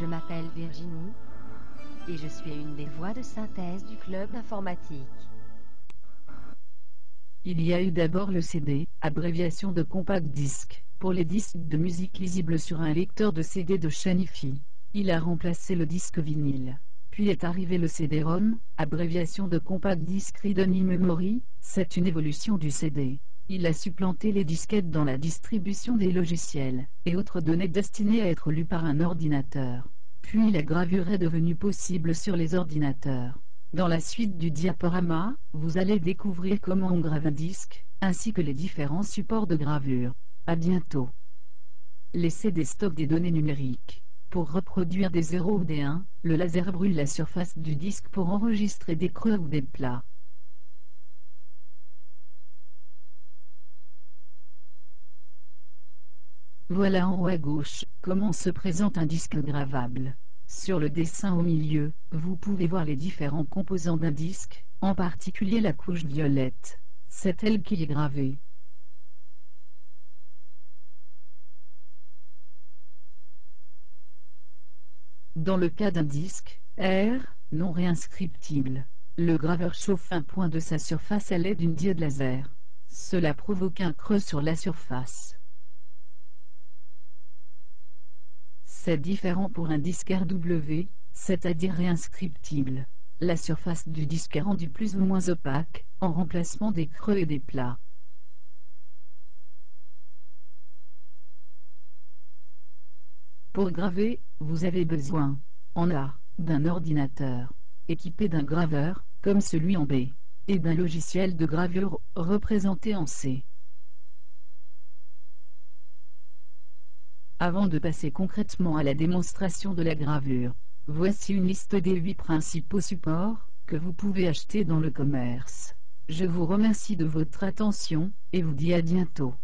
Je m'appelle Virginie et je suis une des voix de synthèse du club d'informatique. Il y a eu d'abord le CD, abréviation de compact disc, pour les disques de musique lisibles sur un lecteur de CD de chaîne hi-fi. Il a remplacé le disque vinyle. Puis est arrivé le CD-ROM, abréviation de compact disc read-only memory, c'est une évolution du CD. Il a supplanté les disquettes dans la distribution des logiciels et autres données destinées à être lues par un ordinateur. Puis la gravure est devenue possible sur les ordinateurs. Dans la suite du diaporama, vous allez découvrir comment on grave un disque, ainsi que les différents supports de gravure. À bientôt. Les CD stockent des données numériques. Pour reproduire des 0 ou des 1, le laser brûle la surface du disque pour enregistrer des creux ou des plats. Voilà en haut à gauche, comment se présente un disque gravable. Sur le dessin au milieu, vous pouvez voir les différents composants d'un disque, en particulier la couche violette. C'est elle qui est gravée. Dans le cas d'un disque, R, non réinscriptible, le graveur chauffe un point de sa surface à l'aide d'une diode laser. Cela provoque un creux sur la surface. C'est différent pour un disque RW, c'est-à-dire réinscriptible. La surface du disque est rendue plus ou moins opaque, en remplacement des creux et des plats. Pour graver, vous avez besoin, en A, d'un ordinateur, équipé d'un graveur, comme celui en B, et d'un logiciel de gravure, représenté en C. Avant de passer concrètement à la démonstration de la gravure, voici une liste des 8 principaux supports que vous pouvez acheter dans le commerce. Je vous remercie de votre attention, et vous dis à bientôt.